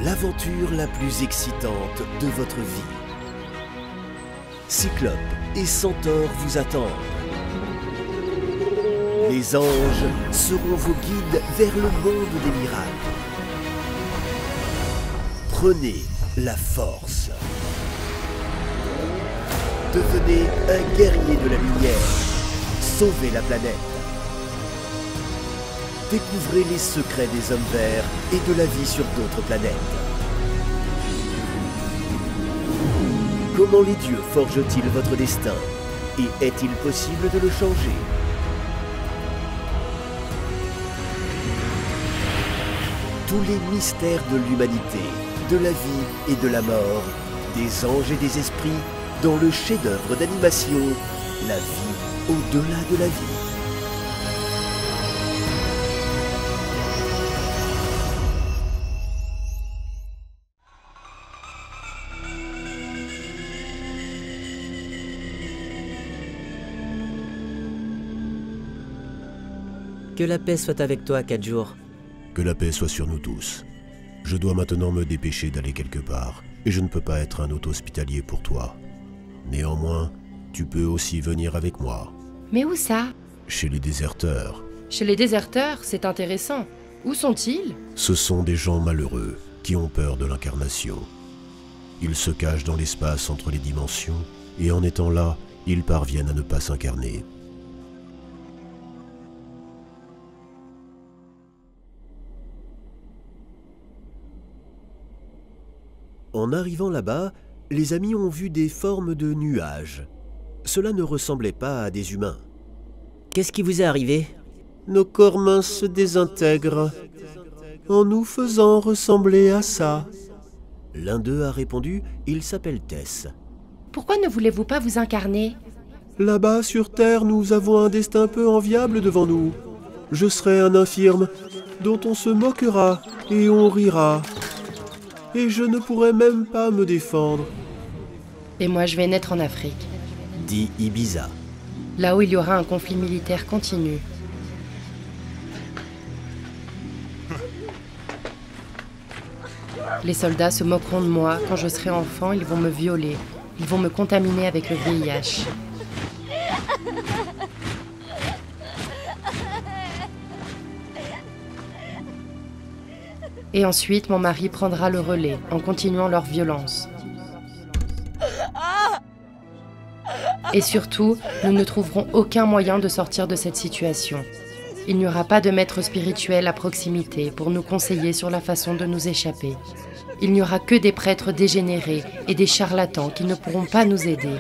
l'aventure la plus excitante de votre vie. Cyclope et Centaure vous attendent. Les anges seront vos guides vers le monde des miracles. Prenez la force. Devenez un guerrier de la lumière. Sauvez la planète. Découvrez les secrets des hommes verts et de la vie sur d'autres planètes. Comment les dieux forgent-ils votre destin? Et est-il possible de le changer? Tous les mystères de l'humanité, de la vie et de la mort, des anges et des esprits, dans le chef-d'œuvre d'animation, La vie au-delà de la vie. Que la paix soit avec toi, 4 jours. Que la paix soit sur nous tous. Je dois maintenant me dépêcher d'aller quelque part, et je ne peux pas être un hôte hospitalier pour toi. Néanmoins, tu peux aussi venir avec moi. Mais où ça? Chez les déserteurs. Chez les déserteurs, c'est intéressant. Où sont-ils? Ce sont des gens malheureux qui ont peur de l'incarnation. Ils se cachent dans l'espace entre les dimensions, et en étant là, ils parviennent à ne pas s'incarner. En arrivant là-bas, les amis ont vu des formes de nuages. Cela ne ressemblait pas à des humains. Qu'est-ce qui vous est arrivé? Nos corps minces se désintègrent, en nous faisant ressembler à ça. L'un d'eux a répondu, il s'appelle Tess. Pourquoi ne voulez-vous pas vous incarner? Là-bas sur Terre, nous avons un destin peu enviable devant nous. Je serai un infirme, dont on se moquera et on rira. Et je ne pourrai même pas me défendre. Et moi, je vais naître en Afrique. Dit Ibiza. Là où il y aura un conflit militaire continu. Les soldats se moqueront de moi. Quand je serai enfant, ils vont me violer. Ils vont me contaminer avec le VIH. Et ensuite, mon mari prendra le relais en continuant leur violence. Et surtout, nous ne trouverons aucun moyen de sortir de cette situation. Il n'y aura pas de maître spirituel à proximité pour nous conseiller sur la façon de nous échapper. Il n'y aura que des prêtres dégénérés et des charlatans qui ne pourront pas nous aider.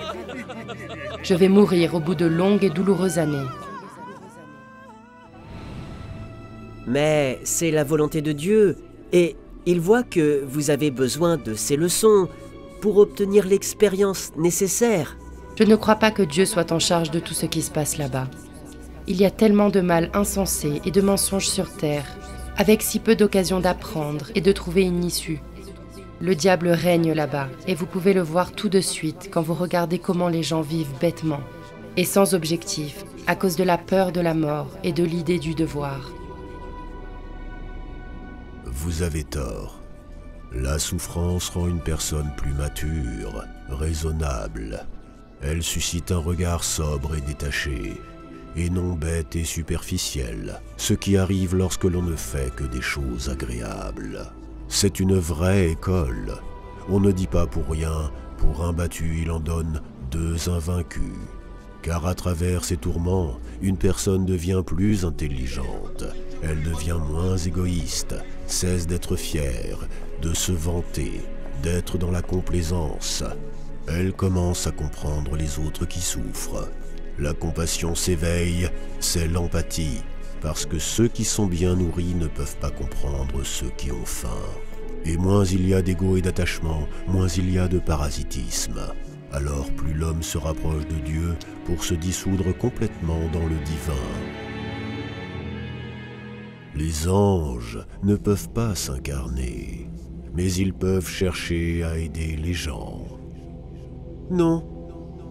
Je vais mourir au bout de longues et douloureuses années. Mais c'est la volonté de Dieu. Et il voit que vous avez besoin de ces leçons pour obtenir l'expérience nécessaire. Je ne crois pas que Dieu soit en charge de tout ce qui se passe là-bas. Il y a tellement de mal insensé et de mensonges sur Terre, avec si peu d'occasions d'apprendre et de trouver une issue. Le diable règne là-bas, et vous pouvez le voir tout de suite quand vous regardez comment les gens vivent bêtement, et sans objectif, à cause de la peur de la mort et de l'idée du devoir. Vous avez tort. La souffrance rend une personne plus mature, raisonnable. Elle suscite un regard sobre et détaché, et non bête et superficiel, ce qui arrive lorsque l'on ne fait que des choses agréables. C'est une vraie école. On ne dit pas pour rien, pour un battu il en donne 2 invaincus. Car à travers ces tourments, une personne devient plus intelligente. Elle devient moins égoïste, cesse d'être fière, de se vanter, d'être dans la complaisance. Elle commence à comprendre les autres qui souffrent. La compassion s'éveille, c'est l'empathie, parce que ceux qui sont bien nourris ne peuvent pas comprendre ceux qui ont faim. Et moins il y a d'ego et d'attachement, moins il y a de parasitisme. Alors plus l'homme se rapproche de Dieu pour se dissoudre complètement dans le divin. Les anges ne peuvent pas s'incarner, mais ils peuvent chercher à aider les gens. Non,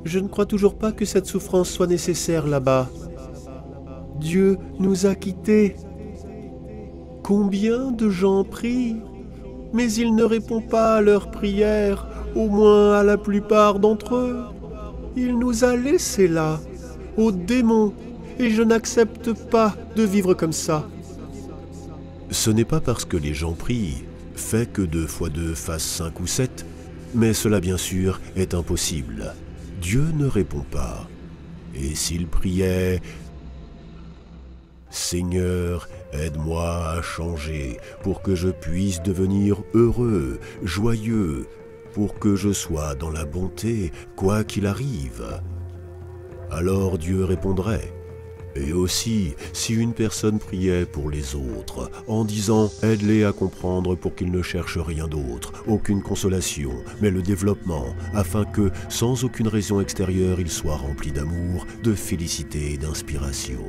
je ne crois toujours pas que cette souffrance soit nécessaire là-bas. Dieu nous a quittés. Combien de gens prient mais il ne répond pas à leurs prières, au moins à la plupart d'entre eux. Il nous a laissés là, aux démons, et je n'accepte pas de vivre comme ça. Ce n'est pas parce que les gens prient, fait que 2 x 2 fassent 5 ou 7, mais cela bien sûr est impossible. Dieu ne répond pas. Et s'il priait « Seigneur, aide-moi à changer pour que je puisse devenir heureux, joyeux, pour que je sois dans la bonté, quoi qu'il arrive. » Alors Dieu répondrait. Et aussi, si une personne priait pour les autres, en disant « Aide-les à comprendre pour qu'ils ne cherchent rien d'autre, aucune consolation, mais le développement, afin que, sans aucune raison extérieure, ils soient remplis d'amour, de félicité et d'inspiration. »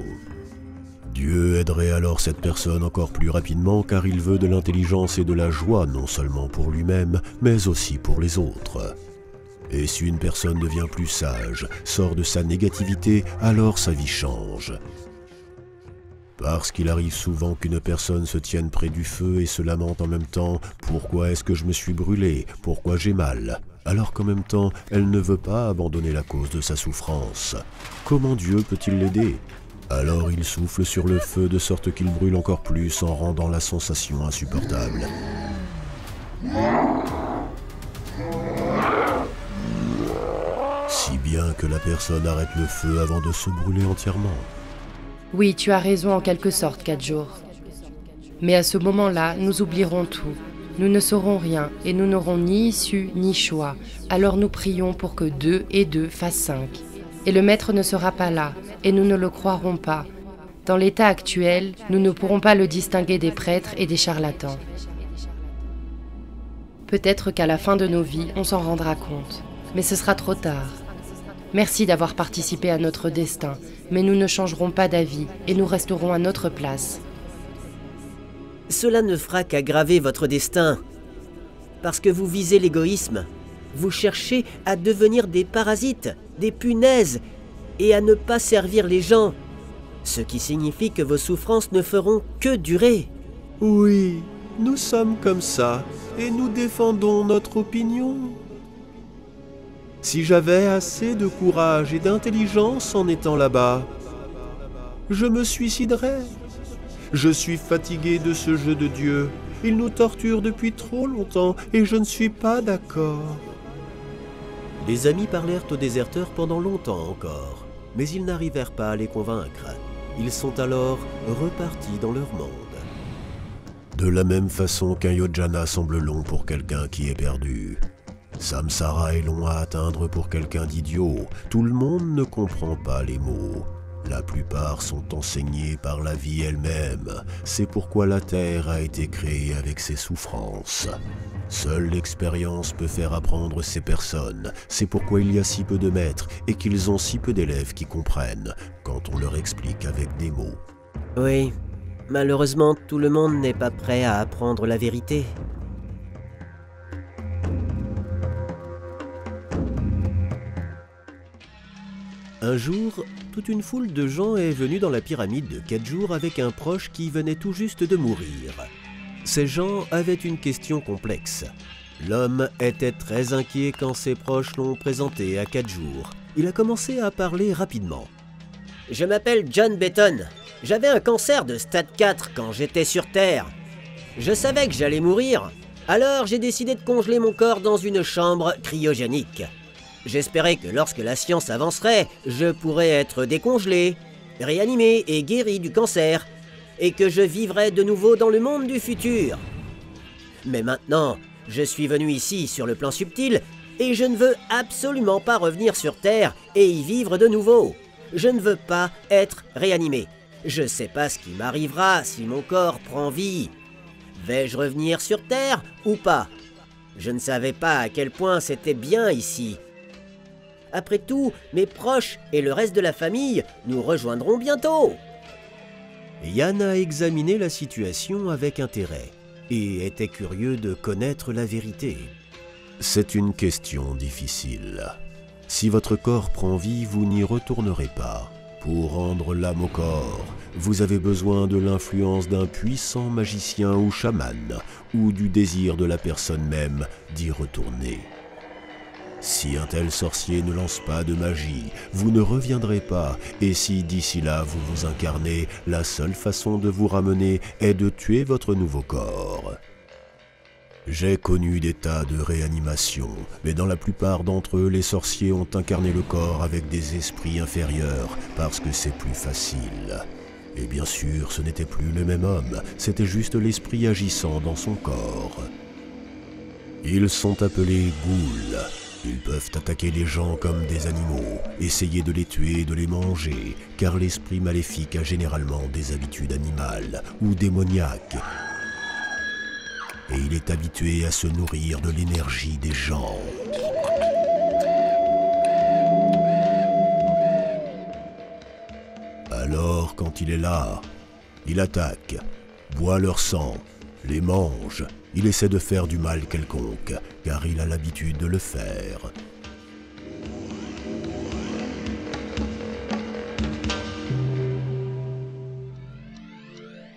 Dieu aiderait alors cette personne encore plus rapidement car il veut de l'intelligence et de la joie non seulement pour lui-même, mais aussi pour les autres. Et si une personne devient plus sage, sort de sa négativité, alors sa vie change. Parce qu'il arrive souvent qu'une personne se tienne près du feu et se lamente en même temps « Pourquoi est-ce que je me suis brûlé? Pourquoi j'ai mal ?» alors qu'en même temps, elle ne veut pas abandonner la cause de sa souffrance. Comment Dieu peut-il l'aider? Alors il souffle sur le feu de sorte qu'il brûle encore plus en rendant la sensation insupportable. Si bien que la personne arrête le feu avant de se brûler entièrement. Oui, tu as raison en quelque sorte, 4 jours. Mais à ce moment-là, nous oublierons tout. Nous ne saurons rien et nous n'aurons ni issue ni choix. Alors nous prions pour que 2 et 2 fassent 5. Et le maître ne sera pas là et nous ne le croirons pas. Dans l'état actuel, nous ne pourrons pas le distinguer des prêtres et des charlatans. Peut-être qu'à la fin de nos vies, on s'en rendra compte. Mais ce sera trop tard. Merci d'avoir participé à notre destin, mais nous ne changerons pas d'avis et nous resterons à notre place. Cela ne fera qu'aggraver votre destin. Parce que vous visez l'égoïsme. Vous cherchez à devenir des parasites, des punaises, et à ne pas servir les gens. Ce qui signifie que vos souffrances ne feront que durer. Oui, nous sommes comme ça, et nous défendons notre opinion. Si j'avais assez de courage et d'intelligence en étant là-bas, je me suiciderais. Je suis fatigué de ce jeu de Dieu. Il nous torture depuis trop longtemps et je ne suis pas d'accord. Les amis parlèrent aux déserteurs pendant longtemps encore, mais ils n'arrivèrent pas à les convaincre. Ils sont alors repartis dans leur monde. De la même façon qu'un yojana semble long pour quelqu'un qui est perdu. Samsara est long à atteindre pour quelqu'un d'idiot. Tout le monde ne comprend pas les mots. La plupart sont enseignés par la vie elle-même. C'est pourquoi la terre a été créée avec ses souffrances. Seule l'expérience peut faire apprendre ces personnes. C'est pourquoi il y a si peu de maîtres et qu'ils ont si peu d'élèves qui comprennent quand on leur explique avec des mots. Oui, malheureusement, tout le monde n'est pas prêt à apprendre la vérité. Un jour, toute une foule de gens est venue dans la pyramide de Kedjour avec un proche qui venait tout juste de mourir. Ces gens avaient une question complexe. L'homme était très inquiet quand ses proches l'ont présenté à Kedjour. Il a commencé à parler rapidement. « Je m'appelle John Betton. J'avais un cancer de stade 4 quand j'étais sur Terre. Je savais que j'allais mourir, alors j'ai décidé de congeler mon corps dans une chambre cryogénique. J'espérais que lorsque la science avancerait, je pourrais être décongelé, réanimé et guéri du cancer, et que je vivrais de nouveau dans le monde du futur. Mais maintenant, je suis venu ici sur le plan subtil, et je ne veux absolument pas revenir sur Terre et y vivre de nouveau. Je ne veux pas être réanimé. Je ne sais pas ce qui m'arrivera si mon corps prend vie. Vais-je revenir sur Terre ou pas? Je ne savais pas à quel point c'était bien ici. Après tout, mes proches et le reste de la famille nous rejoindront bientôt. » Yann a examiné la situation avec intérêt et était curieux de connaître la vérité. C'est une question difficile. Si votre corps prend vie, vous n'y retournerez pas. Pour rendre l'âme au corps, vous avez besoin de l'influence d'un puissant magicien ou chaman, ou du désir de la personne même d'y retourner. Si un tel sorcier ne lance pas de magie, vous ne reviendrez pas, et si d'ici là vous vous incarnez, la seule façon de vous ramener est de tuer votre nouveau corps. J'ai connu des tas de réanimations, mais dans la plupart d'entre eux, les sorciers ont incarné le corps avec des esprits inférieurs, parce que c'est plus facile. Et bien sûr, ce n'était plus le même homme, c'était juste l'esprit agissant dans son corps. Ils sont appelés ghouls. Ils peuvent attaquer les gens comme des animaux, essayer de les tuer et de les manger, car l'esprit maléfique a généralement des habitudes animales ou démoniaques. Et il est habitué à se nourrir de l'énergie des gens. Alors, quand il est là, il attaque, boit leur sang, les mange. Il essaie de faire du mal quelconque, car il a l'habitude de le faire.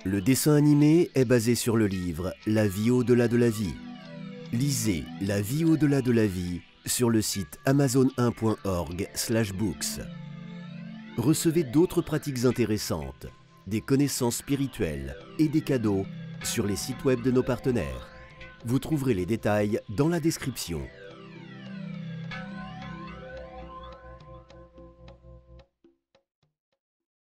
Le dessin animé est basé sur le livre « La vie au-delà de la vie ». Lisez « La vie au-delà de la vie » sur le site amazon1.org/books. Recevez d'autres pratiques intéressantes, des connaissances spirituelles et des cadeaux sur les sites web de nos partenaires. Vous trouverez les détails dans la description.